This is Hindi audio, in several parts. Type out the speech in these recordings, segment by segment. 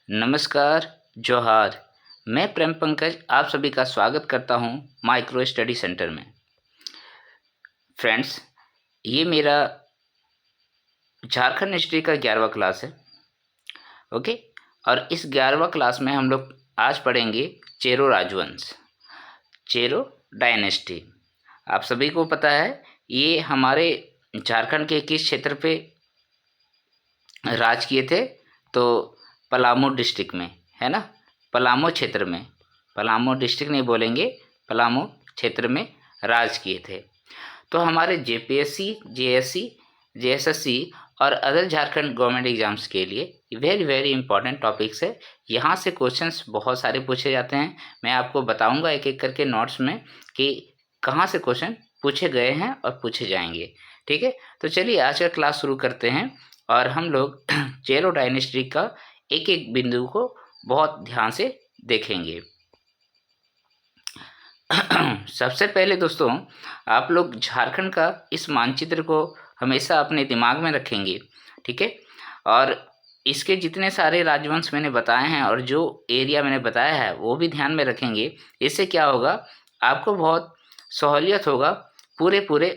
नमस्कार, जोहार। मैं प्रेम पंकज आप सभी का स्वागत करता हूं माइक्रो स्टडी सेंटर में। फ्रेंड्स, ये मेरा झारखंड हिस्ट्री का 11वां क्लास है। ओके। और इस 11वां क्लास में हम लोग आज पढ़ेंगे चेरो राजवंश, चेरो डायनेस्टी। आप सभी को पता है ये हमारे झारखंड के किस क्षेत्र पे राज किए थे? तो पलामू डिस्ट्रिक्ट में, है ना। पलामू क्षेत्र में, पलामू डिस्ट्रिक्ट नहीं बोलेंगे, पलामू क्षेत्र में राज किए थे। तो हमारे जेपीएससी, जेएससी, जेएसएससी और अदर झारखंड गवर्नमेंट एग्जाम्स के लिए वेरी वेरी इंपॉर्टेंट टॉपिक्स है। यहाँ से क्वेश्चंस बहुत सारे पूछे जाते हैं। मैं आपको बताऊंगा एक एक करके नोट्स में कि कहाँ से क्वेश्चन पूछे गए हैं और पूछे जाएंगे। ठीक है, तो चलिए आज का क्लास शुरू करते हैं और हम लोग चेरो डायनेस्टी का एक एक बिंदु को बहुत ध्यान से देखेंगे। सबसे पहले दोस्तों, आप लोग झारखंड का इस मानचित्र को हमेशा अपने दिमाग में रखेंगे, ठीक है। और इसके जितने सारे राजवंश मैंने बताए हैं और जो एरिया मैंने बताया है वो भी ध्यान में रखेंगे। इससे क्या होगा, आपको बहुत सहूलियत होगा पूरे पूरे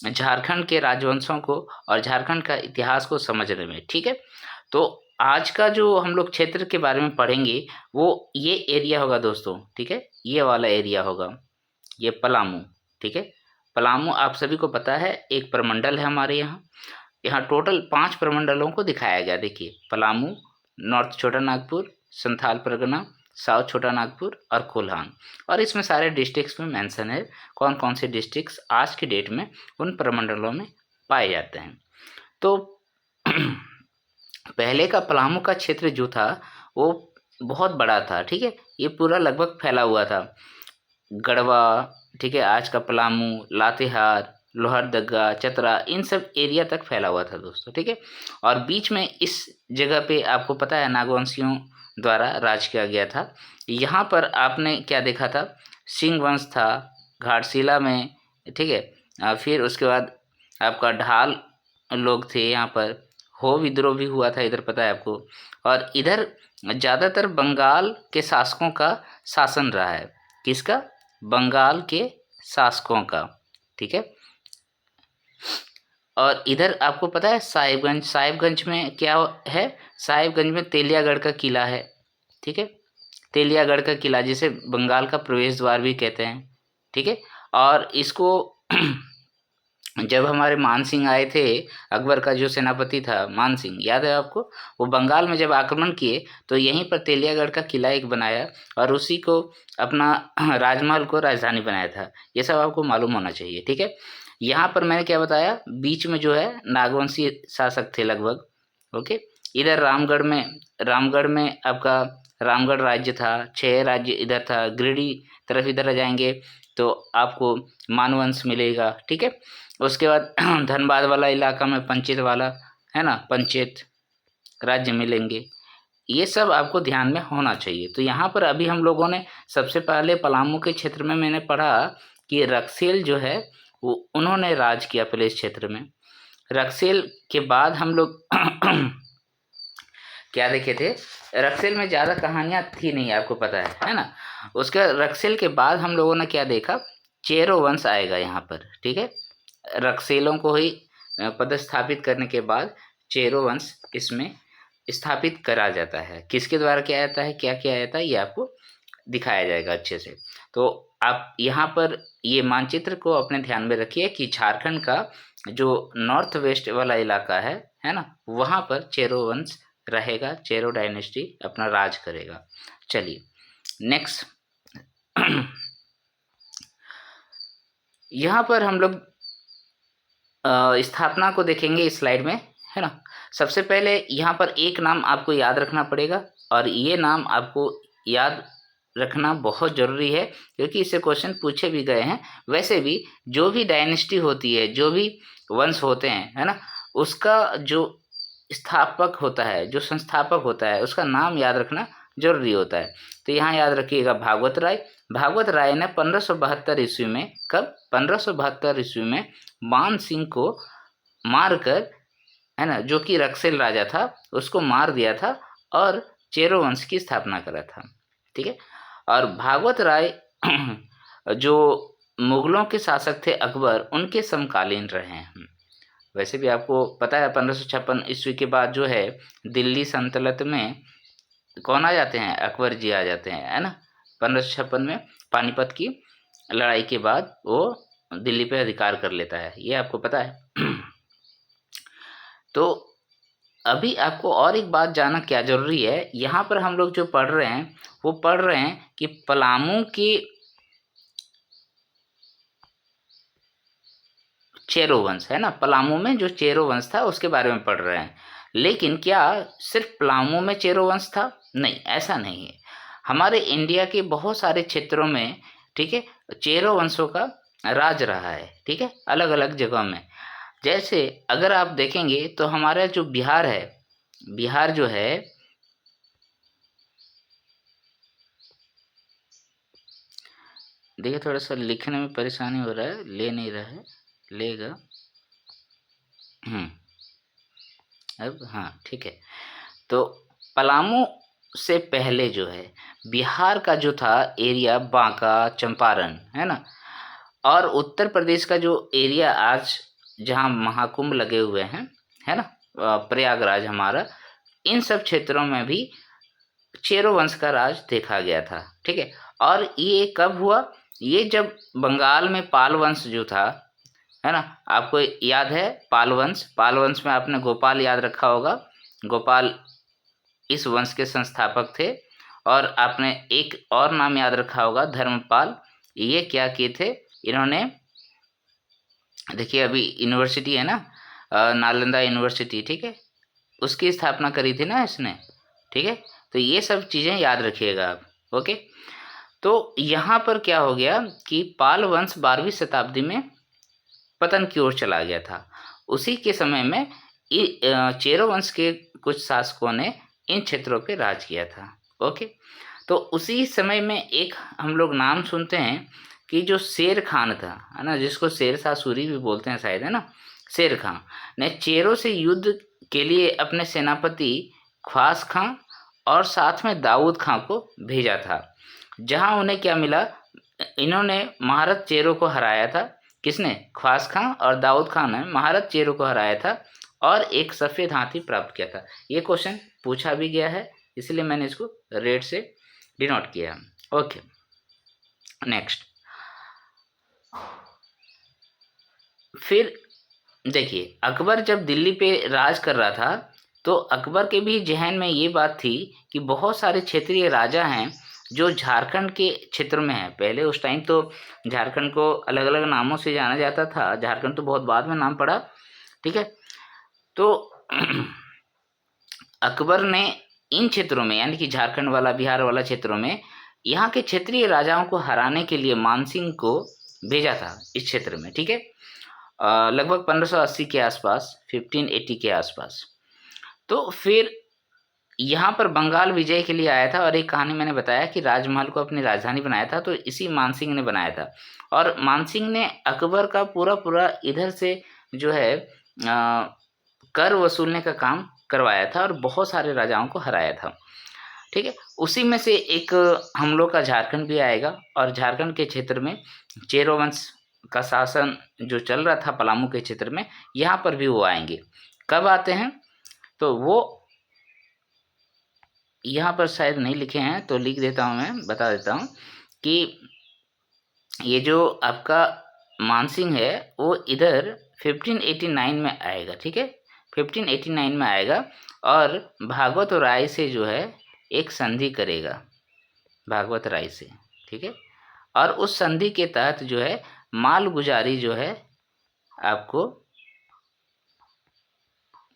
झारखंड के राजवंशों को और झारखंड का इतिहास को समझने में, ठीक है। तो आज का जो हम लोग क्षेत्र के बारे में पढ़ेंगे वो ये एरिया होगा दोस्तों, ठीक है। ये वाला एरिया होगा, ये पलामू, ठीक है। पलामू आप सभी को पता है एक प्रमंडल है हमारे यहाँ। यहाँ टोटल 5 प्रमंडलों को दिखाया गया। देखिए, पलामू, नॉर्थ छोटा नागपुर, संथाल परगना, साउथ छोटा नागपुर और कोल्हान। और इसमें सारे डिस्ट्रिक्ट्स में मेंशन है कौन कौन से डिस्ट्रिक्ट्स आज के डेट में उन प्रमंडलों में पाए जाते हैं। तो पहले का पलामू का क्षेत्र जो था वो बहुत बड़ा था, ठीक है। ये पूरा लगभग फैला हुआ था। गढ़वा, ठीक है, आज का पलामू, लातेहार, लोहरदगा, चतरा, इन सब एरिया तक फैला हुआ था दोस्तों, ठीक है। और बीच में इस जगह पे आपको पता है नागवंशियों द्वारा राज किया गया था। यहाँ पर आपने क्या देखा था, सिंह वंश था घाटशिला में, ठीक है। फिर उसके बाद आपका ढाल लोग थे यहाँ पर, हो विद्रोह भी हुआ था इधर, पता है आपको। और इधर ज़्यादातर बंगाल के शासकों का शासन रहा है। किसका? बंगाल के शासकों का, ठीक है। और इधर आपको पता है साहिबगंज, साहिबगंज में क्या है, साहिबगंज में तेलियागढ़ का किला है, ठीक है। तेलियागढ़ का किला जिसे बंगाल का प्रवेश द्वार भी कहते हैं, ठीक है। और इसको जब हमारे मान सिंह आए थे, अकबर का जो सेनापति था मान सिंह, याद है आपको, वो बंगाल में जब आक्रमण किए तो यहीं पर तेलियागढ़ का किला एक बनाया और उसी को अपना राजमहल को राजधानी बनाया था। ये सब आपको मालूम होना चाहिए, ठीक है। यहाँ पर मैंने क्या बताया, बीच में जो है नागवंशी शासक थे लगभग, ओके। इधर रामगढ़ में आपका रामगढ़ राज्य था, 6 राज्य इधर था। गिरिडीह तरफ इधर आ जाएंगे तो आपको मानवंश मिलेगा, ठीक है। उसके बाद धनबाद वाला इलाका में पंचेत वाला, है ना, पंचेत राज्य मिलेंगे। ये सब आपको ध्यान में होना चाहिए। तो यहाँ पर अभी हम लोगों ने सबसे पहले पलामू के क्षेत्र में मैंने पढ़ा कि रक्सेल जो है वो उन्होंने राज किया पहले इस क्षेत्र में। रक्सेल के बाद हम लोग क्या देखे थे, रक्सेल में ज़्यादा कहानियाँ थी नहीं, आपको पता है ना। उसके रक्सेल के बाद हम लोगों ने क्या देखा, चेरो वंश आएगा यहाँ पर, ठीक है। रक्सेलों को ही पदस्थापित करने के बाद चेरो वंश इसमें स्थापित करा जाता है। किसके द्वारा किया जाता है, क्या किया जाता है, ये आपको दिखाया जाएगा अच्छे से। तो आप यहाँ पर ये मानचित्र को अपने ध्यान में रखिए कि झारखंड का जो नॉर्थ वेस्ट वाला इलाका है ना, वहाँ पर चेरो वंश रहेगा, चेरो डायनेस्टी अपना राज करेगा। चलिए नेक्स्ट यहाँ पर हम लोग स्थापना को देखेंगे इस स्लाइड में, है ना। सबसे पहले यहाँ पर एक नाम आपको याद रखना पड़ेगा और ये नाम आपको याद रखना बहुत ज़रूरी है क्योंकि इससे क्वेश्चन पूछे भी गए हैं। वैसे भी जो भी डायनेस्टी होती है, जो भी वंश होते हैं, है ना, उसका जो स्थापक होता है, जो संस्थापक होता है, उसका नाम याद रखना जरूरी होता है। तो यहाँ याद रखिएगा भागवत राय। भागवत राय ने 1572 ईस्वी में, कब, 1572 ईस्वी में मान सिंह को मारकर, है ना, जो कि रक्सेल राजा था, उसको मार दिया था और चेरो वंश की स्थापना करा था, ठीक है। और भागवत राय जो मुगलों के शासक थे अकबर, उनके समकालीन रहे हैं। वैसे भी आपको पता है 1556 ईस्वी के बाद जो है दिल्ली सल्तनत में कौन आ जाते हैं, अकबर जी आ जाते हैं, है ना। 1556 में पानीपत की लड़ाई के बाद वो दिल्ली पे अधिकार कर लेता है, ये आपको पता है। तो अभी आपको और एक बात जानना क्या जरूरी है, यहाँ पर हम लोग जो पढ़ रहे हैं वो पढ़ रहे हैं कि पलामू के चेरो वंश, है ना, पलामू में जो चेरो वंश था उसके बारे में पढ़ रहे हैं। लेकिन क्या सिर्फ पलामू में चेरो वंश था? नहीं, ऐसा नहीं है। हमारे इंडिया के बहुत सारे क्षेत्रों में, ठीक है, चेरो वंशों का राज रहा है, ठीक है, अलग अलग जगहों में। जैसे अगर आप देखेंगे तो हमारा जो बिहार है, बिहार जो है देखिए थोड़ा सा लिखने में परेशानी हो रहा है, ले नहीं रहा है, लेगा। अब हाँ ठीक है। तो पलामू से पहले जो है बिहार का जो था एरिया, बांका, चंपारण, है ना, और उत्तर प्रदेश का जो एरिया आज जहाँ महाकुंभ लगे हुए हैं, है ना, प्रयागराज हमारा, इन सब क्षेत्रों में भी चेरो वंश का राज देखा गया था, ठीक है। और ये कब हुआ? ये जब बंगाल में पाल वंश जो था, है ना, आपको याद है पाल वंश, पाल वंश में आपने गोपाल याद रखा होगा, गोपाल इस वंश के संस्थापक थे। और आपने एक और नाम याद रखा होगा धर्मपाल। ये क्या किए थे इन्होंने, देखिए अभी यूनिवर्सिटी है ना, नालंदा यूनिवर्सिटी, ठीक है, उसकी स्थापना करी थी ना इसने, ठीक है। तो ये सब चीज़ें याद रखिएगा आप, ओके। तो यहाँ पर क्या हो गया कि पाल वंश 12वीं शताब्दी में पतन की ओर चला गया था। उसी के समय में चेरो वंश के कुछ शासकों ने इन क्षेत्रों पे राज किया था, ओके। तो उसी समय में एक हम लोग नाम सुनते हैं कि जो शेर खान था, है ना, जिसको शेरशाह सूरी भी बोलते हैं शायद, है ना, शेर खान ने चेरो से युद्ध के लिए अपने सेनापति ख्वास खां और साथ में दाऊद खां को भेजा था, जहां उन्हें क्या मिला, इन्होंने महारत चेरो को हराया था। किसने? ख्वास खां और दाऊद खान ने महारत चेरो को हराया था और एक सफ़ेद हाथी प्राप्त किया था। ये क्वेश्चन पूछा भी गया है, इसलिए मैंने इसको रेड से डिनोट किया, ओके। नेक्स्ट, फिर देखिए अकबर जब दिल्ली पे राज कर रहा था तो अकबर के भी जहन में ये बात थी कि बहुत सारे क्षेत्रीय राजा हैं जो झारखंड के क्षेत्र में हैं। पहले उस टाइम तो झारखंड को अलग अलग नामों से जाना जाता था, झारखंड तो बहुत बाद में नाम पड़ा, ठीक है। तो अकबर ने इन क्षेत्रों में, यानी कि झारखंड वाला, बिहार वाला क्षेत्रों में, यहाँ के क्षेत्रीय राजाओं को हराने के लिए मानसिंह को भेजा था इस क्षेत्र में, ठीक है, लगभग 1580 के आसपास, 1580 के आसपास। तो फिर यहाँ पर बंगाल विजय के लिए आया था और एक कहानी मैंने बताया कि राजमहल को अपनी राजधानी बनाया था, तो इसी मानसिंह ने बनाया था। और मानसिंह ने अकबर का पूरा पूरा इधर से जो है कर वसूलने का काम करवाया था और बहुत सारे राजाओं को हराया था, ठीक है। उसी में से एक हम लोग का झारखंड भी आएगा और झारखंड के क्षेत्र में चेरो वंश का शासन जो चल रहा था पलामू के क्षेत्र में, यहाँ पर भी वो आएंगे। कब आते हैं तो वो यहाँ पर शायद नहीं लिखे हैं, तो लिख देता हूँ, मैं बता देता हूँ कि ये जो आपका मानसिंह है वो इधर 1589 में आएगा, ठीक है, 1589 में आएगा और भागवत राय से जो है एक संधि करेगा, भागवत राय से, ठीक है। और उस संधि के तहत जो है मालगुजारी जो है आपको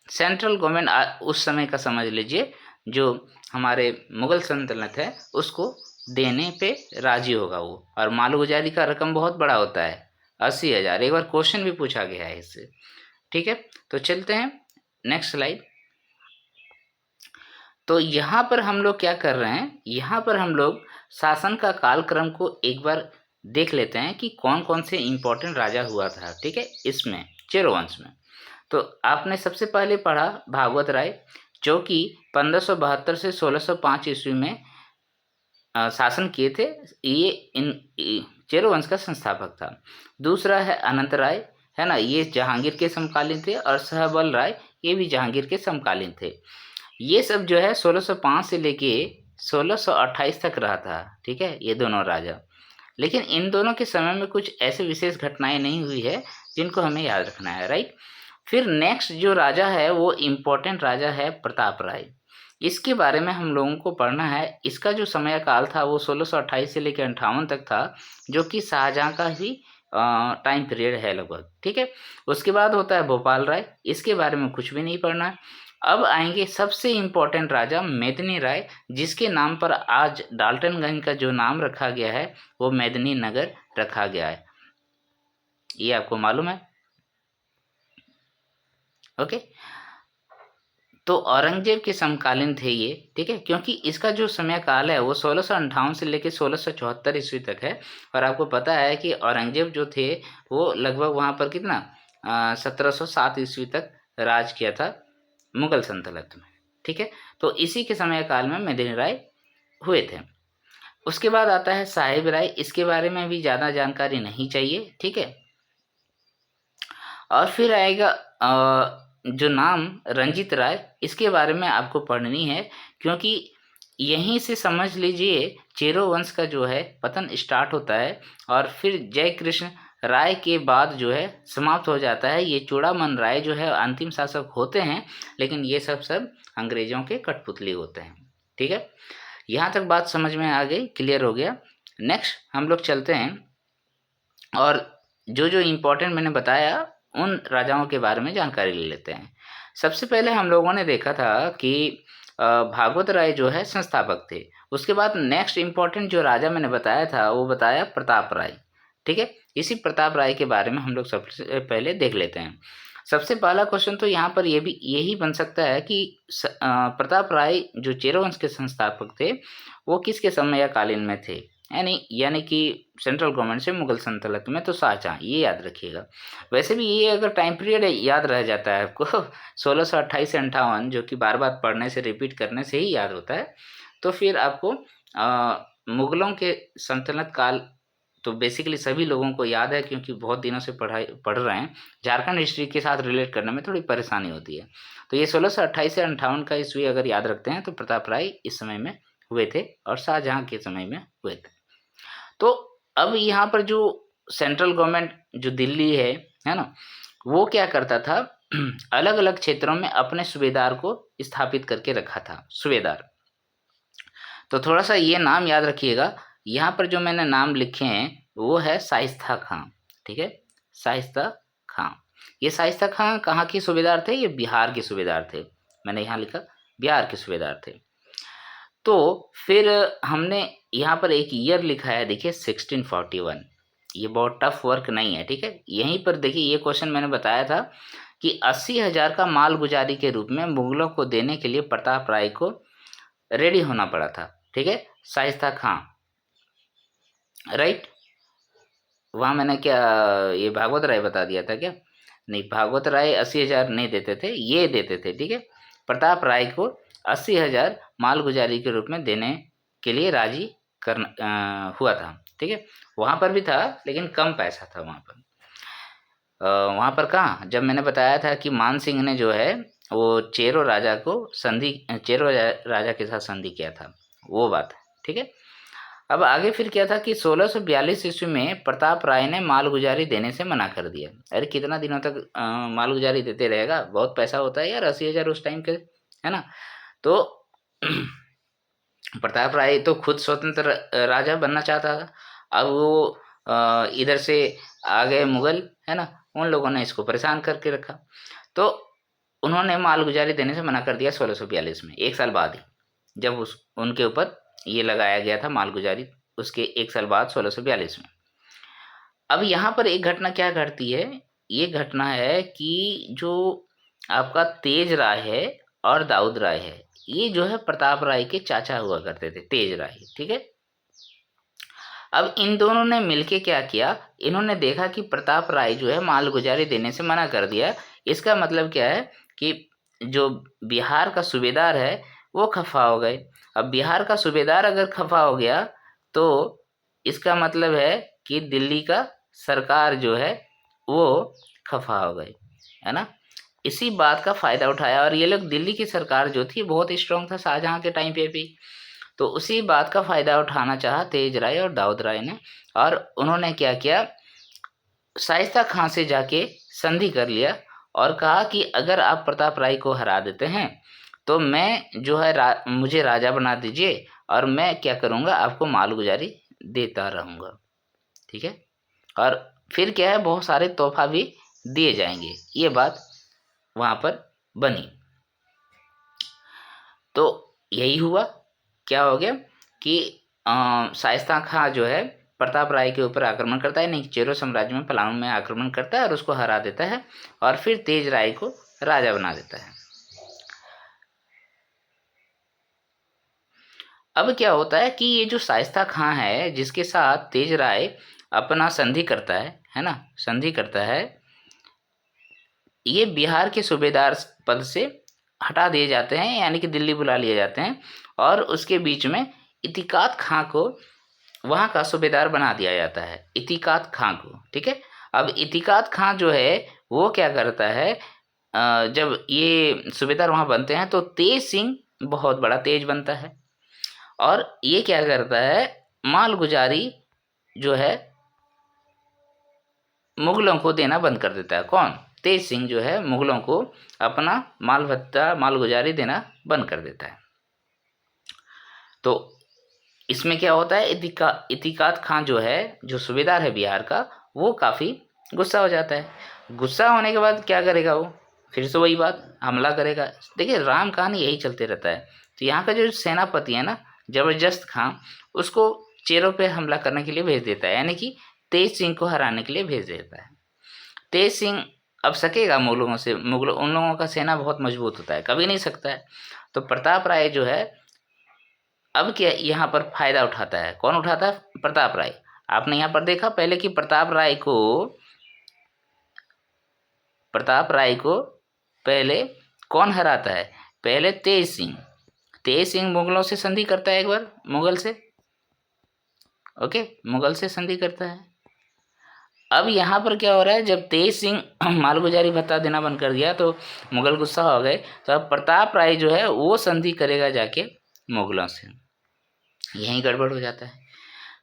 सेंट्रल गवर्नमेंट उस समय का समझ लीजिए, जो हमारे मुगल सल्तनत है उसको देने पे राजी होगा वो। और मालगुजारी का रकम बहुत बड़ा होता है, 80,000। एक बार क्वेश्चन भी पूछा गया है इससे, ठीक है। तो चलते हैं नेक्स्ट स्लाइड। तो यहाँ पर हम लोग क्या कर रहे हैं, यहाँ पर हम लोग शासन का कालक्रम को एक बार देख लेते हैं कि कौन कौन से इम्पोर्टेंट राजा हुआ था, ठीक है, इसमें चेरो वंश में। तो आपने सबसे पहले पढ़ा भागवत राय, जो कि 1572 से 1605 ईस्वी में शासन किए थे। ये चेरो वंश का संस्थापक था। दूसरा है अनंत राय, है ना, ये जहांगीर के समकालीन थे, और सहबल राय ये भी जहांगीर के समकालीन थे। ये सब जो है 1605 से लेके 1628 तक रहा था, ठीक है, ये दोनों राजा। लेकिन इन दोनों के समय में कुछ ऐसे विशेष घटनाएं नहीं हुई है जिनको हमें याद रखना है, राइट। फिर नेक्स्ट जो राजा है वो इम्पोर्टेंट राजा है प्रताप राय। इसके बारे में हम लोगों को पढ़ना है। इसका जो समय काल था वो 1628 से लेकर 58 तक था, जो कि शाहजहाँ का ही टाइम पीरियड है लगभग, ठीक है। उसके बाद होता है भोपाल राय, इसके बारे में कुछ भी नहीं पढ़ना है। अब आएंगे सबसे इम्पोर्टेंट राजा मेदिनी राय, जिसके नाम पर आज डाल्टनगंज का जो नाम रखा गया है वो मेदिनी नगर रखा गया है। ये आपको मालूम है, ओके। तो औरंगजेब के समकालीन थे ये, ठीक है, क्योंकि इसका जो समय काल है वो 1658 से लेकर 1674 ईस्वी तक है। और आपको पता है कि औरंगजेब जो थे वो लगभग वहाँ पर कितना 1707 ईस्वी तक राज किया था मुगल सल्तनत में, ठीक है। तो इसी के समय काल में मेदिनी राय हुए थे। उसके बाद आता है साहिब राय, इसके बारे में भी ज़्यादा जानकारी नहीं चाहिए, ठीक है। और फिर आएगा जो नाम रंजीत राय, इसके बारे में आपको पढ़नी है, क्योंकि यहीं से समझ लीजिए चेरो वंश का जो है पतन स्टार्ट होता है, और फिर जय कृष्ण राय के बाद जो है समाप्त हो जाता है। ये चूड़ामन राय जो है अंतिम शासक होते हैं, लेकिन ये सब अंग्रेजों के कठपुतली होते हैं, ठीक है। यहाँ तक बात समझ में आ गई, क्लियर हो गया। नेक्स्ट हम लोग चलते हैं, और जो जो इम्पोर्टेंट मैंने बताया उन राजाओं के बारे में जानकारी ले लेते हैं। सबसे पहले हम लोगों ने देखा था कि भागवत राय जो है संस्थापक थे। उसके बाद नेक्स्ट इम्पोर्टेंट जो राजा मैंने बताया था वो बताया प्रताप राय, ठीक है। इसी प्रताप राय के बारे में हम लोग सबसे पहले देख लेते हैं। सबसे पहला क्वेश्चन तो यहाँ पर यही बन सकता है कि प्रताप राय जो चेरो वंश के संस्थापक थे वो किसके समयकालीन में थे, यानी कि सेंट्रल गवर्नमेंट से मुगल सल्तनत में तो शाहजहाँ, ये याद रखिएगा। वैसे भी ये अगर टाइम पीरियड याद रह जाता है आपको 1628 से 58, जो कि बार बार पढ़ने से रिपीट करने से ही याद होता है, तो फिर आपको मुगलों के सल्तनत काल तो बेसिकली सभी लोगों को याद है, क्योंकि बहुत दिनों से पढ़ रहे हैं। झारखंड हिस्ट्री के साथ रिलेट करने में थोड़ी परेशानी होती है। तो ये 1628 से 58 का ईस्वी अगर याद रखते हैं तो प्रताप राय इस समय में हुए थे और शाहजहाँ के समय में हुए थे। तो अब यहाँ पर जो सेंट्रल गवर्नमेंट जो दिल्ली है ना, वो क्या करता था अलग अलग क्षेत्रों में अपने सूबेदार को स्थापित करके रखा था, सूबेदार। तो थोड़ा सा ये नाम याद रखिएगा। यहाँ पर जो मैंने नाम लिखे हैं वो है शाइस्ता खां, ठीक है, शाइस्ता खां। ये शाइस्ता खां कहाँ के सूबेदार थे? ये बिहार के सूबेदार थे। मैंने यहाँ लिखा बिहार के सूबेदार थे। तो फिर हमने यहाँ पर एक ईयर लिखा है, देखिए 1641। ये बहुत टफ वर्क नहीं है, ठीक है। यहीं पर देखिए ये क्वेश्चन मैंने बताया था कि 80,000 का मालगुजारी के रूप में मुगलों को देने के लिए प्रताप राय को रेडी होना पड़ा था, ठीक है, शाइस्ता खां, राइट। वहाँ मैंने क्या ये भागवत राय बता दिया था क्या? नहीं, भागवत राय 80,000 नहीं देते थे, ये देते थे, ठीक है। प्रताप राय को 80,000 मालगुजारी के रूप में देने के लिए राजी करना हुआ था, ठीक है। वहाँ पर भी था लेकिन कम पैसा था वहाँ पर। वहाँ पर कहाँ, जब मैंने बताया था कि मान सिंह ने जो है वो चेरो राजा के साथ संधि किया था, वो बात, ठीक है। अब आगे फिर क्या था कि 1642 ईस्वी में प्रताप राय ने मालगुजारी देने से मना कर दिया। अरे कितना दिनों तक मालगुजारी देते रहेगा, बहुत पैसा होता है यार 80,000 उस टाइम के, है ना। तो प्रताप राय तो खुद स्वतंत्र राजा बनना चाहता था। अब वो इधर से आ गए मुगल, है ना, उन लोगों ने इसको परेशान करके रखा, तो उन्होंने मालगुजारी देने से मना कर दिया 1642 में, एक साल बाद ही, जब उनके ऊपर ये लगाया गया था मालगुजारी, उसके एक साल बाद 1642 में। अब यहाँ पर एक घटना क्या घटती है, ये घटना है कि जो आपका तेज राय है और दाऊद राय है, ये जो है प्रताप राय के चाचा हुआ करते थे, तेज राय, ठीक है। अब इन दोनों ने मिलके क्या किया, इन्होंने देखा कि प्रताप राय जो है मालगुजारी देने से मना कर दिया। इसका मतलब क्या है कि जो बिहार का सूबेदार है वो खफा हो गए। अब बिहार का सूबेदार अगर खफा हो गया तो इसका मतलब है कि दिल्ली का सरकार जो है वो खफा हो गई, है ना। इसी बात का फ़ायदा उठाया और ये लोग, दिल्ली की सरकार जो थी बहुत स्ट्रांग था शाहजहाँ के टाइम पे भी, तो उसी बात का फ़ायदा उठाना चाहा तेज राय और दाऊद राय ने। और उन्होंने क्या किया, शाइस्ता खां से जाके संधि कर लिया और कहा कि अगर आप प्रताप राय को हरा देते हैं तो मैं जो है मुझे राजा बना दीजिए और मैं क्या करूँगा, आपको मालगुजारी देता रहूँगा, ठीक है। और फिर क्या है, बहुत सारे तोहफा भी दिए जाएंगे, ये बात वहाँ पर बनी। तो यही हुआ, क्या हो गया कि शाइस्ता खां जो है प्रताप राय के ऊपर आक्रमण करता है, नहीं चेरो साम्राज्य में पलामू में आक्रमण करता है और उसको हरा देता है और फिर तेज राय को राजा बना देता है। अब क्या होता है कि ये जो शाइस्ता खां है जिसके साथ तेज राय अपना संधि करता है ना, संधि करता है, ये बिहार के सूबेदार पद से हटा दिए जाते हैं, यानी कि दिल्ली बुला लिए जाते हैं और उसके बीच में इतिकाद खां को वहाँ का सूबेदार बना दिया जाता है, इतिकाद खां को, ठीक है। अब इतिकाद खां जो है वो क्या करता है, जब ये सूबेदार वहाँ बनते हैं तो तेज सिंह बहुत बड़ा तेज बनता है और ये क्या करता है, मालगुजारी जो है मुगलों को देना बंद कर देता है। कौन? तेज सिंह जो है मुगलों को अपना माल भत्ता मालगुजारी देना बंद कर देता है। तो इसमें क्या होता है, इतिकाद खां जो है, जो सूबेदार है बिहार का, वो काफ़ी गुस्सा हो जाता है। गुस्सा होने के बाद क्या करेगा वो, फिर से वही बात, हमला करेगा। देखिए राम कहानी यही चलते रहता है। तो यहाँ का जो सेनापति है ना जबरदस्त खां, उसको चेरों पे हमला करने के लिए भेज देता है, यानी कि तेज सिंह को हराने के लिए भेज देता है। तेज सिंह अब सकेगा मुगलों से, मुगलों उन लोगों का सेना बहुत मजबूत होता है, कभी नहीं सकता है। तो प्रताप राय जो है अब क्या यहाँ पर फायदा उठाता है, कौन उठाता है? प्रताप राय। आपने यहाँ पर देखा पहले कि प्रताप राय को पहले कौन हराता है? पहले तेज सिंह। तेज सिंह मुगलों से संधि करता है एक बार, मुगल से, ओके, मुगल से संधि करता है। अब यहाँ पर क्या हो रहा है, जब तेज सिंह मालगुजारी भत्ता देना बंद कर दिया तो मुगल गुस्सा हो गए। तो अब प्रताप राय जो है वो संधि करेगा जाके मुगलों से, यहीं गड़बड़ हो जाता है।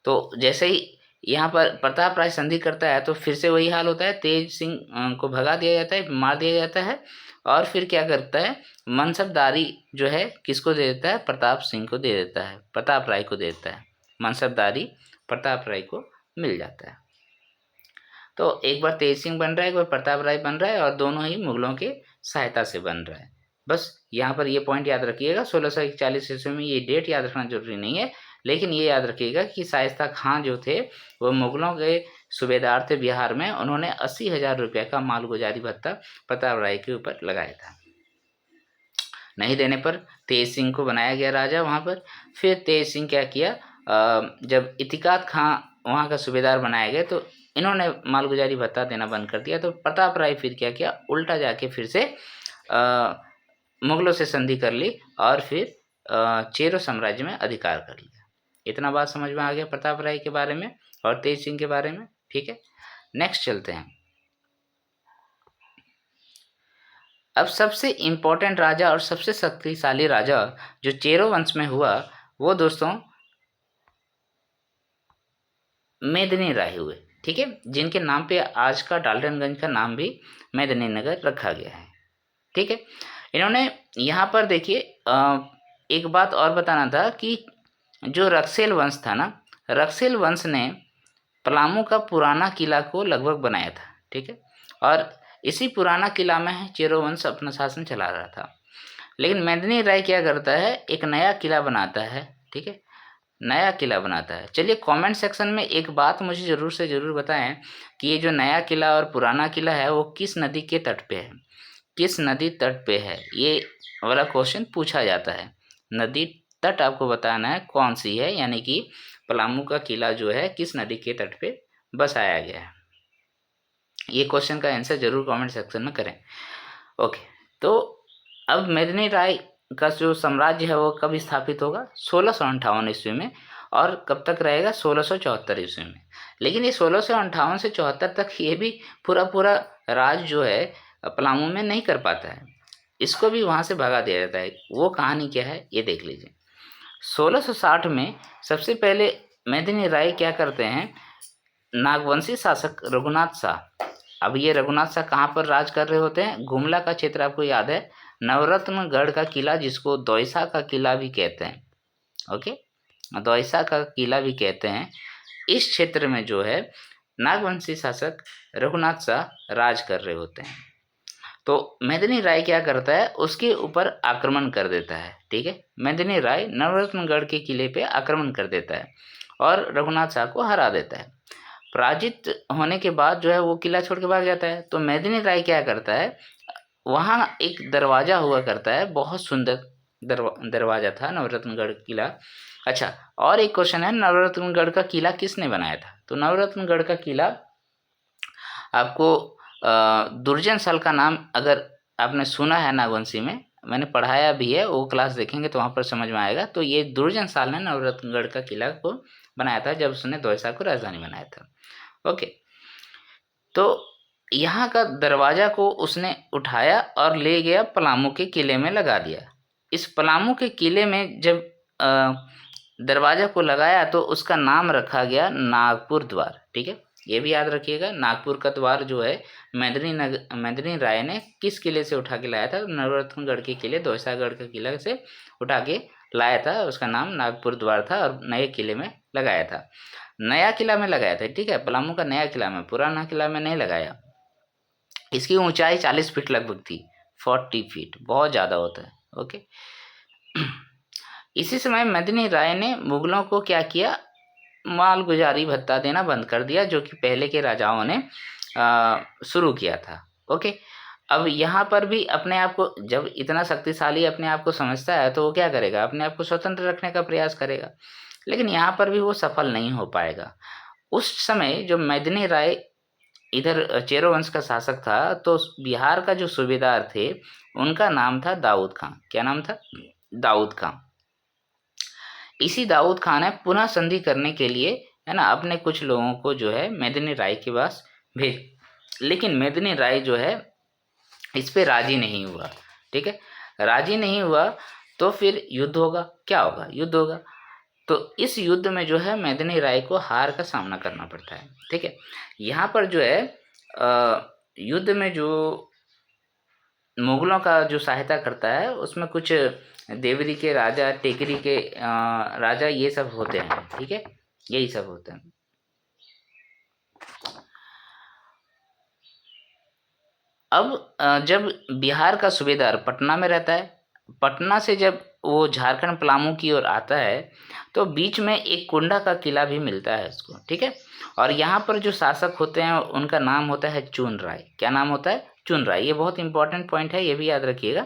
तो जैसे ही यहाँ पर प्रताप राय संधि करता है तो फिर से वही हाल होता है, तेज सिंह को भगा दिया जाता है, मार दिया जाता है और फिर क्या करता है, मनसबदारी जो है किसको दे देता है? प्रताप सिंह को दे देता है, प्रताप राय को दे देता है, मनसबदारी प्रताप राय को मिल जाता है। तो एक बार तेज सिंह बन रहा है, एक बार प्रताप राय बन रहा है और दोनों ही मुगलों के सहायता से बन रहा है। बस यहाँ पर ये पॉइंट याद रखिएगा, 1641 ईस्वी में, ये डेट याद रखना जरूरी नहीं है, लेकिन ये याद रखिएगा कि शाइस्ता खां जो थे वो मुगलों के सूबेदार थे बिहार में, उन्होंने 80,000 रुपये का मालगुजारी भत्ता प्रताप राय के ऊपर लगाया था। नहीं देने पर तेज सिंह को बनाया गया राजा वहाँ पर। फिर तेज सिंह क्या किया, जब इतिकाद खां वहाँ का सूबेदार बनाया गया तो इन्होंने मालगुजारी भत्ता देना बंद कर दिया। तो प्रताप राय फिर क्या किया, उल्टा जाके फिर से मुगलों से संधि कर ली और फिर चेरो साम्राज्य में अधिकार कर लिया। इतना बात समझ में आ गया प्रताप राय के बारे में और तेज सिंह के बारे में, ठीक है। नेक्स्ट चलते हैं। अब सबसे इम्पोर्टेंट राजा और सबसे शक्तिशाली राजा जो चेरो वंश में हुआ वो दोस्तों मेदिनी राय हुए, ठीक है, जिनके नाम पे आज का डाल्टनगंज का नाम भी मेदिनी नगर रखा गया है, ठीक है। इन्होंने यहाँ पर देखिए एक बात और बताना था कि जो रक्सेल वंश था ना, रक्सेल वंश ने पलामू का पुराना किला को लगभग बनाया था, ठीक है, और इसी पुराना किला में चेरो वंश अपना शासन चला रहा था। लेकिन मेदिनी राय क्या करता है, एक नया किला बनाता है, ठीक है, नया किला बनाता है। चलिए कमेंट सेक्शन में एक बात मुझे ज़रूर से ज़रूर बताएं कि ये जो नया किला और पुराना किला है वो किस नदी के तट पे है, किस नदी तट पे है, ये वाला क्वेश्चन पूछा जाता है। नदी तट आपको बताना है कौन सी है, यानी कि पलामू का किला जो है किस नदी के तट पे बसाया गया है। ये क्वेश्चन का आंसर जरूर कमेंट सेक्शन में करें, ओके। तो अब मेदिनी राय का जो साम्राज्य है वो कब स्थापित होगा? 1658 ईस्वी में। और कब तक रहेगा? 1674 ईस्वी में। लेकिन ये 1658 से 74 तक ये भी पूरा पूरा राज जो है पलामू में नहीं कर पाता है, इसको भी वहाँ से भगा दिया जाता है। वो कहानी क्या है ये देख लीजिए। 1660 में सबसे पहले मेदिनी राय क्या करते हैं, नागवंशी शासक रघुनाथ शाह। अब ये रघुनाथ शाह कहाँ पर राज कर रहे होते हैं? गुमला का क्षेत्र आपको याद है, नवरत्नगढ़ का किला जिसको दौसा का किला भी कहते हैं, ओके, दौसा का किला भी कहते हैं, इस क्षेत्र में जो है नागवंशी शासक रघुनाथ शाह राज कर रहे होते हैं। तो मेदिनी राय क्या करता है, उसके ऊपर आक्रमण कर देता है। ठीक है, मेदिनी राय नवरत्नगढ़ के किले पे आक्रमण कर देता है और रघुनाथ शाह को हरा देता है। पराजित होने के बाद जो है वो किला छोड़ के भाग जाता है। तो मेदिनी राय क्या करता है, वहाँ एक दरवाजा हुआ करता है, बहुत सुंदर दरवाजा था नवरत्नगढ़ किला। अच्छा, और एक क्वेश्चन है, नवरत्नगढ़ का किला किसने बनाया था? तो नवरत्नगढ़ का किला आपको दुर्जन सल का नाम अगर आपने सुना है नागवंशी में, मैंने पढ़ाया भी है, वो क्लास देखेंगे तो वहाँ पर समझ में आएगा। तो ये दुर्जन साल ने नवरत्नगढ़ का किला को बनाया था जब उसने दौसा को राजधानी बनाया था। ओके, तो यहाँ का दरवाजा को उसने उठाया और ले गया पलामू के किले में लगा दिया। इस पलामू के किले में जब दरवाजा को लगाया तो उसका नाम रखा गया नागपुर द्वार। ठीक है, ये भी याद रखिएगा, नागपुर का द्वार जो है मेदिनी राय ने किस किले से उठा के लाया था? नवरत्नगढ़ के किले, दौसागढ़ के किले से उठा के लाया था, उसका नाम नागपुर द्वार था और नए किले में लगाया था, नया किला में लगाया था। ठीक है, पलामू का नया किला में, पुराना किला में नहीं लगाया। इसकी ऊंचाई 40 फीट लगभग थी, 40 फीट, बहुत ज़्यादा होता है। ओके, इसी समय मेदिनी राय ने मुगलों को क्या किया, मालगुजारी भत्ता देना बंद कर दिया, जो कि पहले के राजाओं ने शुरू किया था। ओके, अब यहाँ पर भी अपने आप को, जब इतना शक्तिशाली अपने आप को समझता है तो वो क्या करेगा, अपने आप को स्वतंत्र रखने का प्रयास करेगा, लेकिन यहाँ पर भी वो सफल नहीं हो पाएगा। उस समय जो मेदिनी राय इधर चेरो वंश का शासक था, तो बिहार का जो सूबेदार थे उनका नाम था दाऊद खां। क्या नाम था? दाऊद खां। इसी दाऊद खान ने पुनः संधि करने के लिए, है ना, अपने कुछ लोगों को जो है मेदिनी राय के पास भेज, लेकिन मेदिनी राय जो है इस पे राजी नहीं हुआ। ठीक है, राजी नहीं हुआ तो फिर युद्ध होगा। क्या होगा? युद्ध होगा। तो इस युद्ध में जो है मेदिनी राय को हार का सामना करना पड़ता है। ठीक है, यहाँ पर जो है युद्ध में जो मुगलों का जो सहायता करता है उसमें कुछ देवरी के राजा, टेकरी के राजा, ये सब होते हैं। ठीक है, यही सब होते हैं। अब जब बिहार का सूबेदार पटना में रहता है, पटना से जब वो झारखंड पलामू की ओर आता है तो बीच में एक कुंडा का किला भी मिलता है उसको। ठीक है, और यहाँ पर जो शासक होते हैं उनका नाम होता है चुन राय। क्या नाम होता है? चुन राय। ये बहुत इंपॉर्टेंट पॉइंट है, ये भी याद रखिएगा।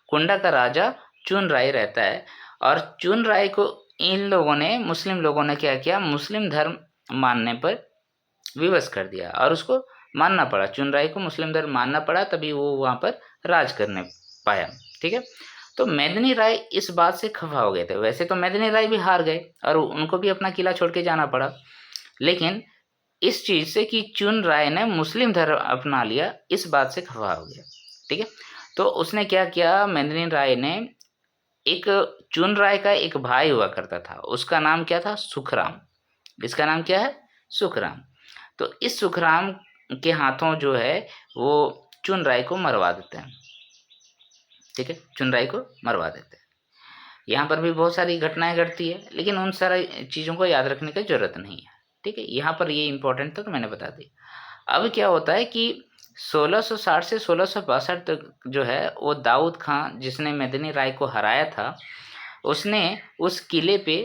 कुंडा का राजा चुन राय रहता है, और चुन राय को इन लोगों ने, मुस्लिम लोगों ने क्या किया, मुस्लिम धर्म मानने पर विवश कर दिया और उसको मानना पड़ा। चुन राय को मुस्लिम धर्म मानना पड़ा, तभी वो वहाँ पर राज करने पाया। ठीक है, तो मेदिनी राय इस बात से खफा हो गए थे। वैसे तो मेदिनी राय भी हार गए और उनको भी अपना किला छोड़ के जाना पड़ा, लेकिन इस चीज़ से कि चुन राय ने मुस्लिम धर्म अपना लिया, इस बात से खफा हो गया। ठीक है, तो उसने क्या किया, मेदिनी राय ने एक, चुन राय का एक भाई हुआ करता था, उसका नाम क्या था? सुखराम। इसका नाम क्या है? सुखराम। तो इस सुखराम के हाथों जो है वो चुन राय को मरवा देते हैं। ठीक है, चुन राय को मरवा देते हैं। यहाँ पर भी बहुत सारी घटनाएं घटती है, लेकिन उन सारी चीज़ों को याद रखने की जरूरत नहीं है। ठीक है, यहाँ पर ये इंपॉर्टेंट था तो मैंने बता दी। अब क्या होता है कि 1660 से 1662 तक जो है वो दाऊद खां, जिसने मेदिनी राय को हराया था, उसने उस किले पे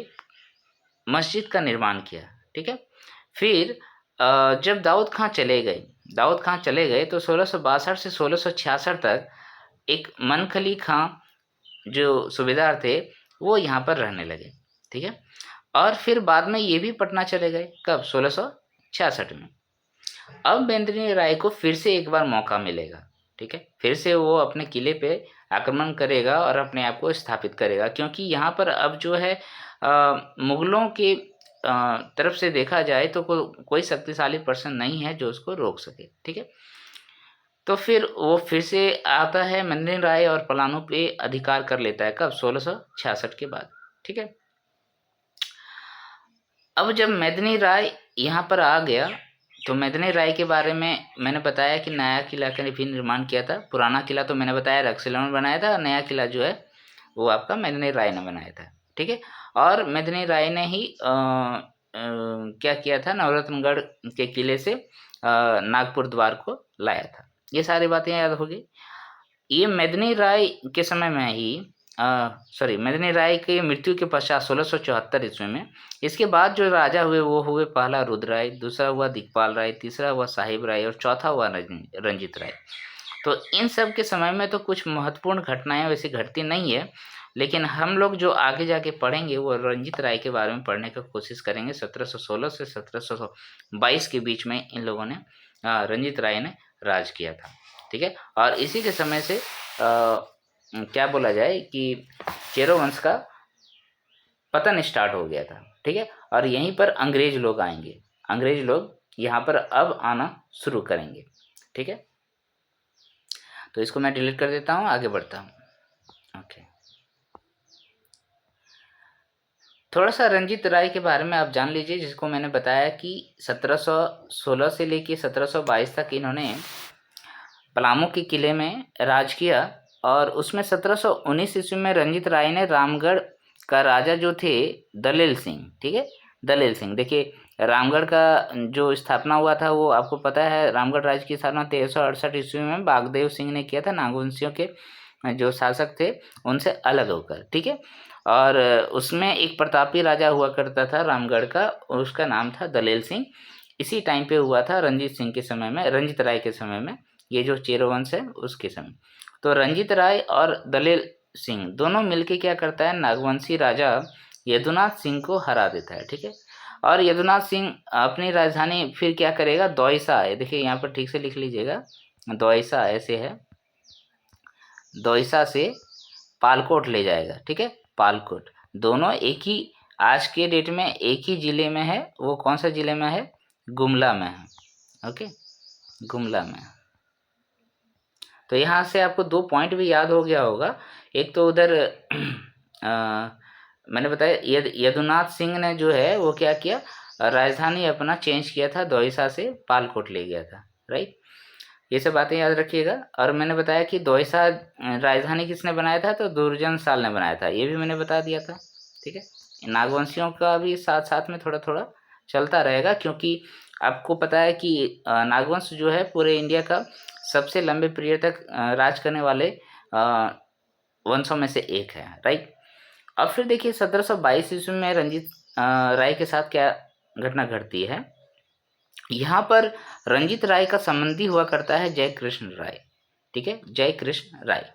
मस्जिद का निर्माण किया। ठीक है, फिर जब दाऊद खां चले गए तो 1662 से 1666 तक एक मनखली खां जो सूबेदार थे वो यहाँ पर रहने लगे। ठीक है, और फिर बाद में ये भी पटना चले गए। कब? 1666 में। अब मेदिनी राय को फिर से एक बार मौका मिलेगा। ठीक है, फिर से वो अपने किले पे आक्रमण करेगा और अपने आप को स्थापित करेगा, क्योंकि यहाँ पर अब जो है मुगलों के तरफ से देखा जाए तो कोई शक्तिशाली पर्सन नहीं है जो उसको रोक सके। ठीक है, तो फिर वो फिर से आता है मेदिनी राय और पलानू पे अधिकार कर लेता है। कब? 1666 के बाद। ठीक है, अब जब मेदिनी राय यहाँ पर आ गया तो मेदिनी राय के बारे में मैंने बताया कि नया किला का भी निर्माण किया था। पुराना किला तो मैंने बताया रक्सौल ने बनाया था, और नया किला जो है वो आपका मेदिनी राय ने बनाया था। ठीक है, और मेदिनी राय ने ही क्या किया था, नवरत्नगढ़ के किले से नागपुर द्वार को लाया था। ये सारी बातें याद होगी। ये मेदिनी राय के समय में ही मेदिनी राय की मृत्यु के पश्चात 1674 ईस्वी में, इसके बाद जो राजा हुए वो हुए, पहला रुद्र राय, दूसरा हुआ दिक्पाल राय, तीसरा हुआ साहिब राय और चौथा हुआ रंजीत राय। तो इन सब के समय में तो कुछ महत्वपूर्ण घटनाएं वैसे घटती नहीं है, लेकिन हम लोग जो आगे जाके पढ़ेंगे वो रंजीत राय के बारे में पढ़ने का कोशिश करेंगे। 1716 से 1722 के बीच में इन लोगों ने रंजीत राय ने राज किया था। ठीक है, और इसी के समय से क्या बोला जाए कि चेरो वंश का पतन स्टार्ट हो गया था। ठीक है, और यहीं पर अंग्रेज लोग आएंगे, अंग्रेज लोग यहाँ पर अब आना शुरू करेंगे। ठीक है, तो इसको मैं डिलीट कर देता हूँ, आगे बढ़ता हूँ। ओके, थोड़ा सा रंजीत राय के बारे में आप जान लीजिए, जिसको मैंने बताया कि 1716 से लेके 1722 तक इन्होंने पलामू के किले में राज किया, और उसमें 1719 ईस्वी में रंजीत राय ने रामगढ़ का राजा जो थे दलेल सिंह, ठीक है, दलेल सिंह, देखिए रामगढ़ का जो स्थापना हुआ था वो आपको पता है, रामगढ़ राज्य की स्थापना 1368 ईस्वी में बागदेव सिंह ने किया था, नागवंशियों के जो शासक थे उनसे अलग होकर। ठीक है, और उसमें एक प्रतापी राजा हुआ करता था रामगढ़ का, उसका नाम था दलेल सिंह। इसी टाइम पे हुआ था रंजीत सिंह के समय में, रंजीत राय के समय में, ये जो चेरो वंश है उसके समय। तो रंजीत राय और दलेल सिंह दोनों मिलके क्या करता है, नागवंशी राजा यदुनाथ सिंह को हरा देता है। ठीक है, और यदुनाथ सिंह अपनी राजधानी फिर क्या करेगा, दौसा है, देखिए यहाँ पर ठीक से लिख लीजिएगा, दौसा ऐसे है, दौसा से पालकोट ले जाएगा। ठीक है, पालकोट, दोनों एक ही, आज के डेट में एक ही जिले में है। वो कौन सा जिले में है? गुमला में है। ओके, गुमला में। तो यहाँ से आपको 2 पॉइंट भी याद हो गया होगा। एक तो उधर मैंने बताया यदुनाथ सिंह ने जो है वो क्या किया, राजधानी अपना चेंज किया था, दौसा से पालकोट ले गया था। राइट, ये सब बातें याद रखिएगा। और मैंने बताया कि दौसा राजधानी किसने बनाया था, तो दुर्जन साल ने बनाया था, ये भी मैंने बता दिया था। ठीक है, नागवंशियों का भी साथ साथ में थोड़ा थोड़ा चलता रहेगा, क्योंकि आपको पता है कि नागवंश जो है पूरे इंडिया का सबसे लंबे पीरियड तक राज करने वाले वंशों में से एक है। राइट, अब फिर देखिए 1722 ईस्वी में रंजीत राय के साथ क्या घटना घटती है। यहाँ पर रंजीत राय का संबंधी हुआ करता है जय कृष्ण राय। ठीक है, जय कृष्ण राय।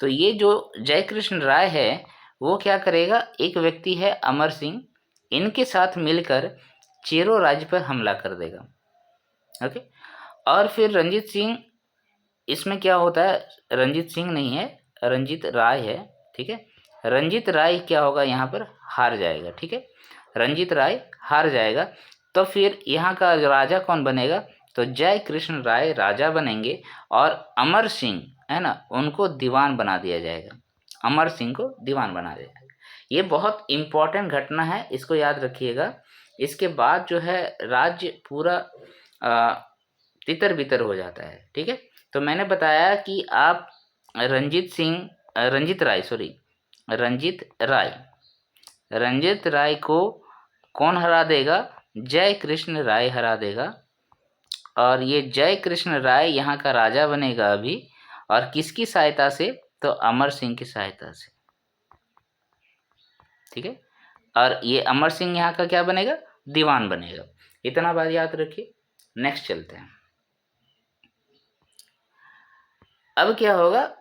तो ये जो जय कृष्ण राय है वो क्या करेगा, एक व्यक्ति है अमर सिंह, इनके साथ मिलकर चेरो राज्य पर हमला कर देगा। ओके, और फिर रंजीत सिंह, इसमें क्या होता है, रंजीत सिंह नहीं है, रंजीत राय है। ठीक है, रंजीत राय क्या होगा, यहाँ पर हार जाएगा। ठीक है, रंजीत राय हार जाएगा, तो फिर यहाँ का राजा कौन बनेगा, तो जय कृष्ण राय राजा बनेंगे, और अमर सिंह है ना, उनको दीवान बना दिया जाएगा, अमर सिंह को दीवान बना दिया जाएगा। ये बहुत इम्पोर्टेंट घटना है, इसको याद रखिएगा। इसके बाद जो है राज्य पूरा तितर बितर हो जाता है। ठीक है, तो मैंने बताया कि आप रंजीत राय को कौन हरा देगा, जय कृष्ण राय हरा देगा, और ये जय कृष्ण राय यहाँ का राजा बनेगा अभी, और किसकी सहायता से, तो अमर सिंह की सहायता से। ठीक है, और ये अमर सिंह यहाँ का क्या बनेगा, दीवान बनेगा। इतना बात याद रखिए। नेक्स्ट चलते हैं। अब क्या होगा,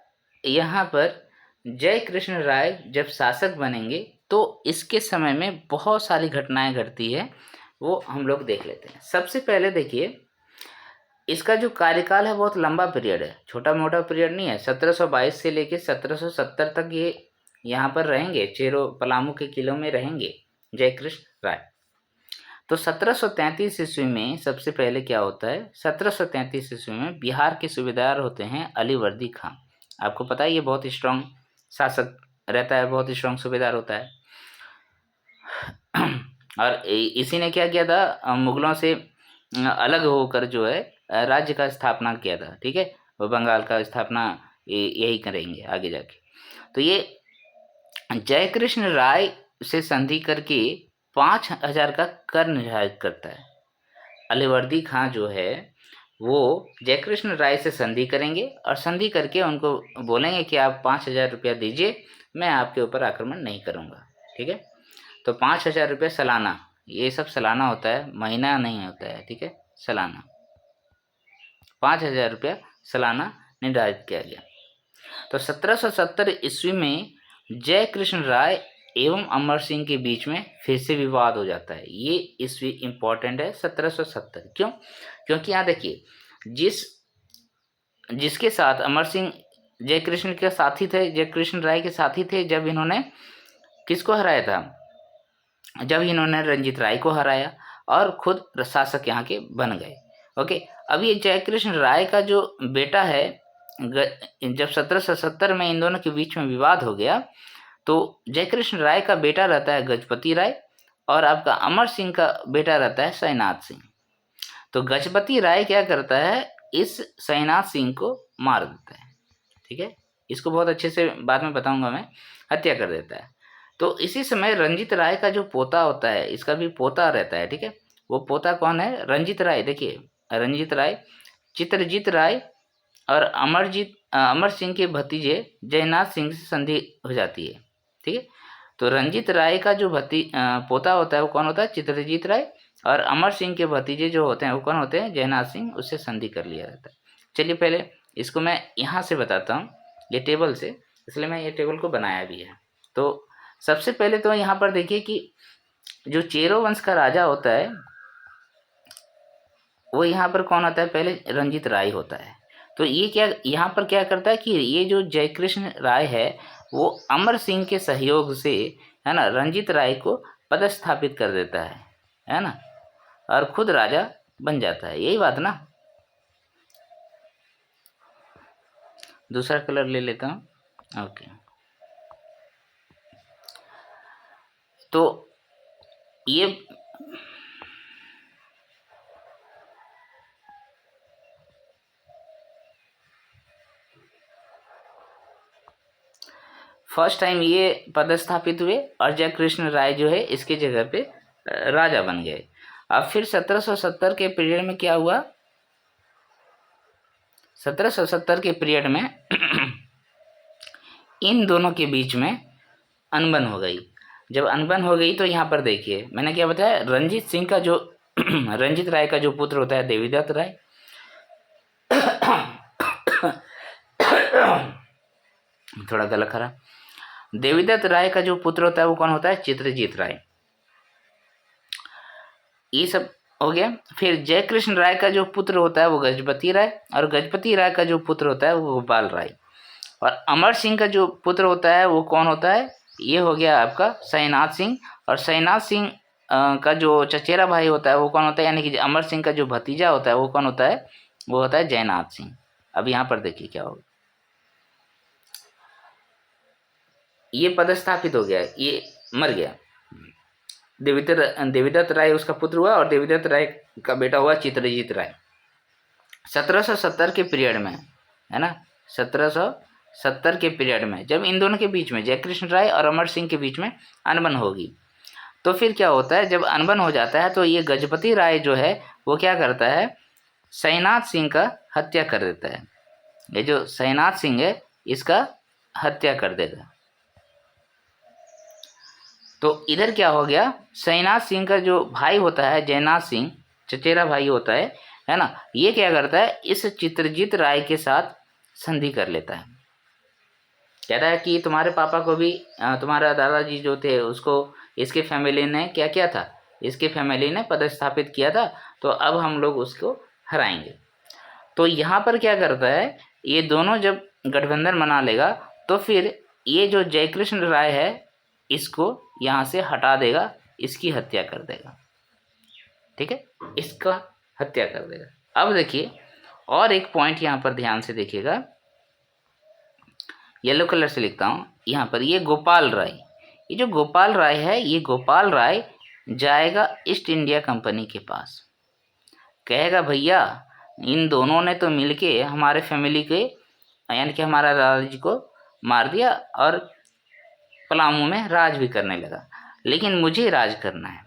यहाँ पर जय कृष्ण राय जब शासक बनेंगे तो इसके समय में बहुत सारी घटनाएं घटती है, वो हम लोग देख लेते हैं। सबसे पहले देखिए, इसका जो कार्यकाल है बहुत लंबा पीरियड है, छोटा मोटा पीरियड नहीं है। 1722 से लेके 1770 तक ये यहाँ पर रहेंगे, चेरो पलामू के किलों में रहेंगे जयकृष्ण राय। तो 1733 ईस्वी में सबसे पहले क्या होता है, 1733 ईस्वी में बिहार के सूबेदार होते हैं अलीवर्दी खां। आपको पता है ये बहुत स्ट्रांग शासक रहता है, बहुत स्ट्रांग सूबेदार होता है। और इसी ने क्या किया था, मुगलों से अलग होकर जो है राज्य का स्थापना किया था। ठीक है, वो बंगाल का स्थापना यही करेंगे आगे जाके। तो ये जयकृष्ण राय से संधि करके 5,000 का कर निर्धारित करता है। अलीवर्दी खां जो है वो जयकृष्ण राय से संधि करेंगे और संधि करके उनको बोलेंगे कि आप 5,000 रुपया दीजिए, मैं आपके ऊपर आक्रमण नहीं करूँगा। ठीक है, तो 5,000 रुपये सालाना, ये सब सालाना होता है, महीना नहीं होता है। ठीक है, सालाना 5,000 रुपया सालाना निर्धारित किया गया। तो 1770 ईस्वी में जयकृष्ण राय एवं अमर सिंह के बीच में फिर से विवाद हो जाता है। ये ईस्वी इम्पोर्टेंट है 1770। क्यों? क्योंकि यहाँ देखिए, जिसके साथ अमर सिंह जयकृष्ण के साथी थे, जयकृष्ण राय के साथी थे, जब इन्होंने किसको हराया था, जब इन्होंने रंजीत राय को हराया और खुद शासक यहाँ के बन गए। ओके, अब ये जयकृष्ण राय का जो बेटा है, जब 1770 में इन दोनों के बीच में विवाद हो गया तो जयकृष्ण राय का बेटा रहता है गजपति राय और आपका अमर सिंह का बेटा रहता है सैनाथ सिंह। तो गजपति राय क्या करता है, इस सैनाथ सिंह को मार देता है। ठीक है, इसको बहुत अच्छे से बाद में बताऊंगा मैं, हत्या कर देता है। तो इसी समय रंजीत राय का जो पोता होता है, इसका भी पोता रहता है। ठीक है, वो पोता कौन है, रंजीत राय। देखिए, रंजीत राय चित्रजीत राय और अमर सिंह के भतीजे जयनाथ सिंह से संधि हो जाती है। ठीक है, तो रंजीत राय का जो पोता होता है वो कौन होता है, चित्रजीत राय, और अमर सिंह के भतीजे जो होते हैं वो कौन होते हैं, जयनाथ सिंह, उससे संधि कर लिया जाता है। चलिए पहले इसको मैं यहाँ से बताता हूँ, ये टेबल से, इसलिए मैं ये टेबल को बनाया भी है। तो सबसे पहले तो यहाँ पर देखिए कि जो चेरो वंश का राजा होता है वो यहाँ पर कौन होता है, पहले रंजीत राय होता है। तो ये क्या यहाँ पर क्या करता है कि ये जो जयकृष्ण राय है वो अमर सिंह के सहयोग से, है ना, रंजीत राय को पदस्थापित कर देता है ना, और खुद राजा बन जाता है। यही बात ना। दूसरा कलर ले लेता हूँ। ओके, तो ये फर्स्ट टाइम ये पदस्थापित हुए और जयकृष्ण राय जो है इसके जगह पे राजा बन गए। अब फिर 1770 के पीरियड में क्या हुआ, 1770 के पीरियड में इन दोनों के बीच में अनबन हो गई। जब अनबन हो गई तो यहाँ पर देखिए मैंने क्या बताया, रंजीत सिंह का जो रंजीत राय का जो पुत्र होता है देवीदत्त राय, थोड़ा गला खरा, देवीदत्त राय का जो पुत्र होता है वो कौन होता है, चित्रजीत राय। ये सब हो गया। फिर जयकृष्ण राय का जो पुत्र होता है वो गजपति राय, और गजपति राय का जो पुत्र होता है वो गोपाल राय, और अमर सिंह का जो पुत्र होता है वो कौन होता है, ये हो गया आपका सैनाथ सिंह। और सैनाथ सिंह का जो चचेरा भाई होता है वो कौन होता है, यानी कि अमर सिंह का जो भतीजा होता है वो कौन होता है, वो होता है जयनाथ सिंह। अब यहाँ पर देखिए क्या होगा, ये पदस्थापित हो गया, ये मर गया। देवीदत्त राय उसका पुत्र हुआ और देवीदत्त राय का बेटा हुआ चित्रजीत राय। 1770 के पीरियड में, है ना, 1770 के पीरियड में जब इन दोनों के बीच में, जयकृष्ण राय और अमर सिंह के बीच में अनबन होगी, तो फिर क्या होता है, जब अनबन हो जाता है तो ये गजपति राय जो है वो क्या करता है, सैनाथ सिंह का हत्या कर देता है। ये जो सैनाथ सिंह है इसका हत्या कर देगा। तो इधर क्या हो गया, सैनाथ सिंह का जो भाई होता है जयनाथ सिंह, चचेरा भाई होता है ना, ये क्या करता है, इस चित्रजीत राय के साथ संधि कर लेता है। कहता है कि तुम्हारे पापा को भी, तुम्हारा दादाजी जो थे उसको इसके फैमिली ने क्या किया था, इसके फैमिली ने पदस्थापित किया था, तो अब हम लोग उसको हराएंगे। तो यहाँ पर क्या करता है, ये दोनों जब गठबंधन बना लेगा तो फिर ये जो जयकृष्ण राय है इसको यहाँ से हटा देगा, इसकी हत्या कर देगा, ठीक है, इसका हत्या कर देगा। अब देखिए और एक पॉइंट यहाँ पर ध्यान से देखिएगा, येलो कलर से लिखता हूँ यहाँ पर, ये गोपाल राय, ये जो गोपाल राय है, ये गोपाल राय जाएगा ईस्ट इंडिया कंपनी के पास, कहेगा भैया इन दोनों ने तो मिलके हमारे फैमिली के यानी कि हमारा दादाजी को मार दिया और पलामू में राज भी करने लगा, लेकिन मुझे राज करना है,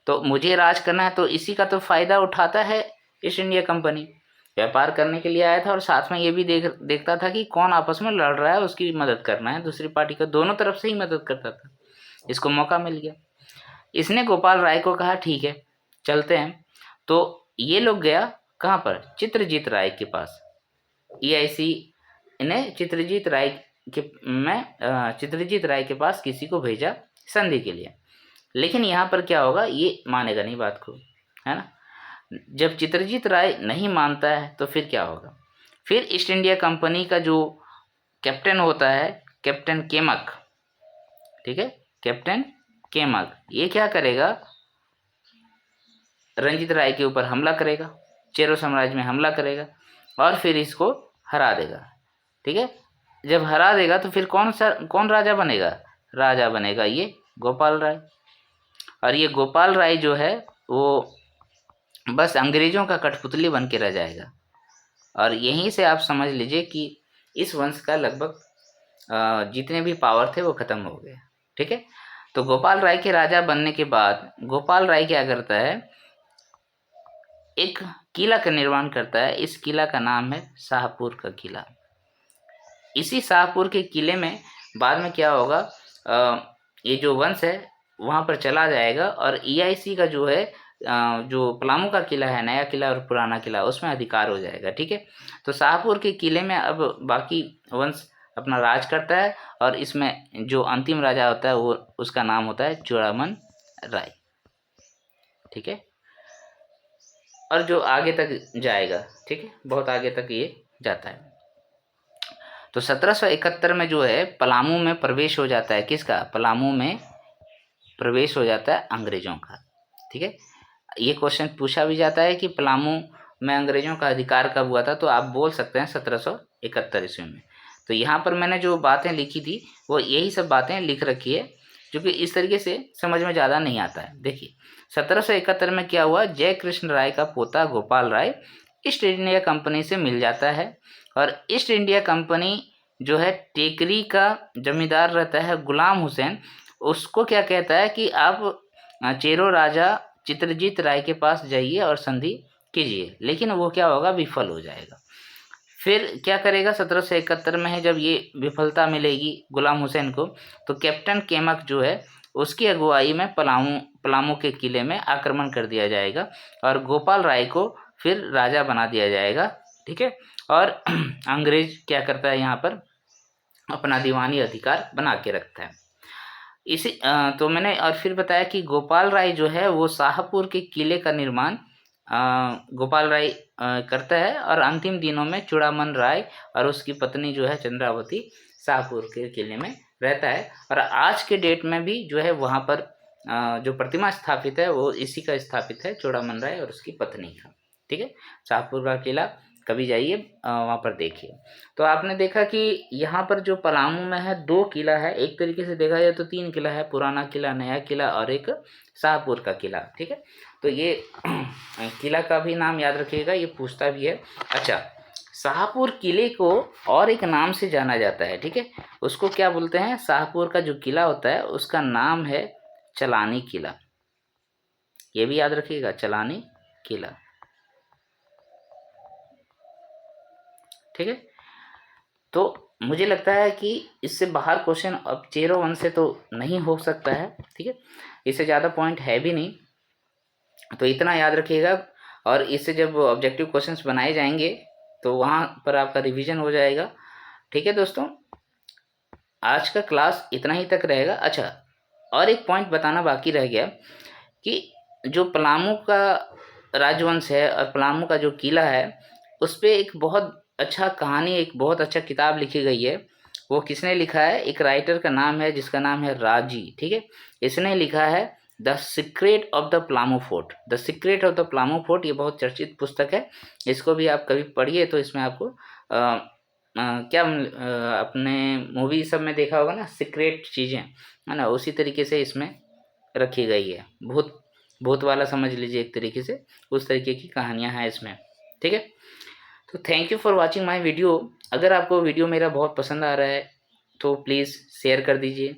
तो मुझे राज करना है तो इसी का तो फ़ायदा उठाता है ईस्ट इंडिया कंपनी। व्यापार करने के लिए आया था और साथ में ये भी देखता था कि कौन आपस में लड़ रहा है, उसकी मदद करना है, दूसरी पार्टी को दोनों तरफ से ही मदद करता था। इसको मौका मिल गया, इसने गोपाल राय को कहा ठीक है चलते हैं। तो ये लोग गया कहाँ पर, चित्रजीत राय के पास। EIC ने चित्रजीत राय के पास किसी को भेजा संधि के लिए, लेकिन यहाँ पर क्या होगा, ये मानेगा नहीं बात को, है ना। जब चित्रजीत राय नहीं मानता है तो फिर क्या होगा, फिर ईस्ट इंडिया कंपनी का जो कैप्टन होता है, कैप्टन केमक, ठीक है, कैप्टन केमक, ये क्या करेगा, रंजीत राय के ऊपर हमला करेगा, चेरो साम्राज्य में हमला करेगा और फिर इसको हरा देगा, ठीक है। जब हरा देगा तो फिर कौन राजा बनेगा, राजा बनेगा ये गोपाल राय। और ये गोपाल राय जो है वो बस अंग्रेज़ों का कठपुतली बन के रह जाएगा। और यहीं से आप समझ लीजिए कि इस वंश का लगभग जितने भी पावर थे वो ख़त्म हो गए, ठीक है। तो गोपाल राय के राजा बनने के बाद गोपाल राय क्या करता है, एक किला का निर्माण करता है। इस किला का नाम है शाहपुर का किला। इसी शाहपुर के किले में बाद में क्या होगा, ये जो वंश है वहाँ पर चला जाएगा और EIC का जो है जो पलामू का किला है, नया किला और पुराना किला, उसमें अधिकार हो जाएगा, ठीक है। तो शाहपुर के किले में अब बाकी वंश अपना राज करता है और इसमें जो अंतिम राजा होता है वो उसका नाम होता है चूड़ामन राय, ठीक है। और जो आगे तक जाएगा, ठीक है, बहुत आगे तक ये जाता है। तो 1771 में जो है पलामू में प्रवेश हो जाता है, किसका, पलामू में प्रवेश हो जाता है अंग्रेज़ों का, ठीक है। ये क्वेश्चन पूछा भी जाता है कि पलामू में अंग्रेज़ों का अधिकार कब हुआ था, तो आप बोल सकते हैं 1771 ईस्वी में। तो यहाँ पर मैंने जो बातें लिखी थी वो यही सब बातें लिख रखी है, जो कि इस तरीके से समझ में ज़्यादा नहीं आता है। देखिए 1771 में क्या हुआ, जय कृष्ण राय का पोता Gopal Rai east India company से मिल जाता है और ईस्ट इंडिया कंपनी जो है टेकरी का जमींदार रहता है गुलाम हुसैन, उसको क्या कहता है कि आप चेरो राजा चित्रजीत राय के पास जाइए और संधि कीजिए, लेकिन वो क्या होगा, विफल हो जाएगा। फिर क्या करेगा, 1771 में है जब ये विफलता मिलेगी गुलाम हुसैन को, तो कैप्टन केमक जो है उसकी अगुवाई में पलामू के किले में आक्रमण कर दिया जाएगा और गोपाल राय को फिर राजा बना दिया जाएगा, ठीक है। और अंग्रेज क्या करता है, यहाँ पर अपना दीवानी अधिकार बना के रखता है। इसी तो मैंने और फिर बताया कि गोपाल राय जो है वो शाहपुर के किले का निर्माण गोपाल राय करता है और अंतिम दिनों में चूड़ामन राय और उसकी पत्नी जो है चंद्रावती शाहपुर के किले में रहता है। और आज के डेट में भी जो है वहाँ पर जो प्रतिमा स्थापित है वो इसी का स्थापित है, चूड़ामन राय और उसकी पत्नी का, ठीक है। शाहपुर का किला कभी जाइए वहाँ पर देखिए। तो आपने देखा कि यहाँ पर जो पलामू में है 2 किला है, एक तरीके से देखा जाए तो 3 किला है, पुराना किला, नया किला और एक शाहपुर का किला, ठीक है। तो ये किला का भी नाम याद रखिएगा, ये पूछता भी है। अच्छा, शाहपुर किले को और एक नाम से जाना जाता है, ठीक है, उसको क्या बोलते हैं, शाहपुर का जो किला होता है उसका नाम है चलानी किला, ये भी याद रखिएगा, चलानी किला, ठीक है। तो मुझे लगता है कि इससे बाहर क्वेश्चन अब चेरो वन से तो नहीं हो सकता है, ठीक है, इससे ज़्यादा पॉइंट है भी नहीं, तो इतना याद रखिएगा। और इससे जब ऑब्जेक्टिव क्वेश्चंस बनाए जाएंगे तो वहाँ पर आपका रिवीजन हो जाएगा, ठीक है दोस्तों। आज का क्लास इतना ही तक रहेगा। अच्छा, और एक पॉइंट बताना बाकी रह गया कि जो पलामू का राजवंश है और पलामू का जो किला है उस पर एक बहुत अच्छा कहानी, एक बहुत अच्छा किताब लिखी गई है। वो किसने लिखा है? एक राइटर का नाम है जिसका नाम है राजी, ठीक है। इसने लिखा है the secret of the Plamo fort. The secret of the Plamo fort, ये बहुत चर्चित पुस्तक है। इसको भी आप कभी पढ़िए तो इसमें आपको अपने मूवी सब में देखा होगा ना, सीक्रेट चीज़ें, है ना, उसी तरीके से इसमें रखी गई है। भूत भूत वाला समझ लीजिए एक तरीके से, उस तरीके की कहानियाँ हैं इसमें, ठीक है। तो thank you for watching my video. अगर आपको वीडियो मेरा बहुत पसंद आ रहा है तो प्लीज़ शेयर कर दीजिए,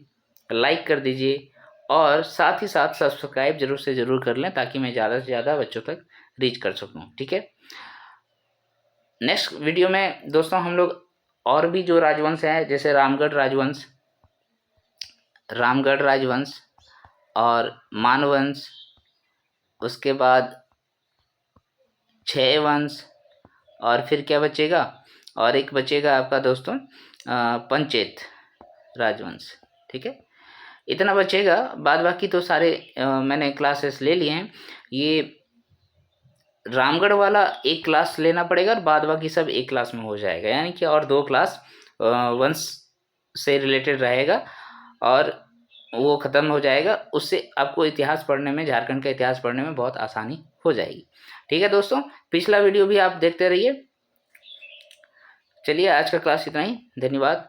लाइक कर दीजिए, और साथ ही साथ सब्सक्राइब जरूर से ज़रूर कर लें ताकि मैं ज़्यादा से ज़्यादा बच्चों तक रीच कर सकूं, ठीक है। नेक्स्ट वीडियो में दोस्तों हम लोग और भी जो राजवंश हैं, जैसे रामगढ़ राजवंश और मानवंश, उसके बाद क्षय वंश, और फिर क्या बचेगा? और एक बचेगा आपका दोस्तों पंचेत राजवंश, ठीक है। इतना बचेगा, बाद बाकी तो सारे मैंने क्लासेस ले लिए हैं। ये रामगढ़ वाला एक क्लास लेना पड़ेगा और बाद बाकी सब एक क्लास में हो जाएगा, यानी कि और 2 क्लास वंश से रिलेटेड रहेगा और वो ख़त्म हो जाएगा। उससे आपको इतिहास पढ़ने में, झारखंड का इतिहास पढ़ने में बहुत आसानी हो जाएगी, ठीक है दोस्तों। पिछला वीडियो भी आप देखते रहिए। चलिए आज का क्लास इतना ही, धन्यवाद।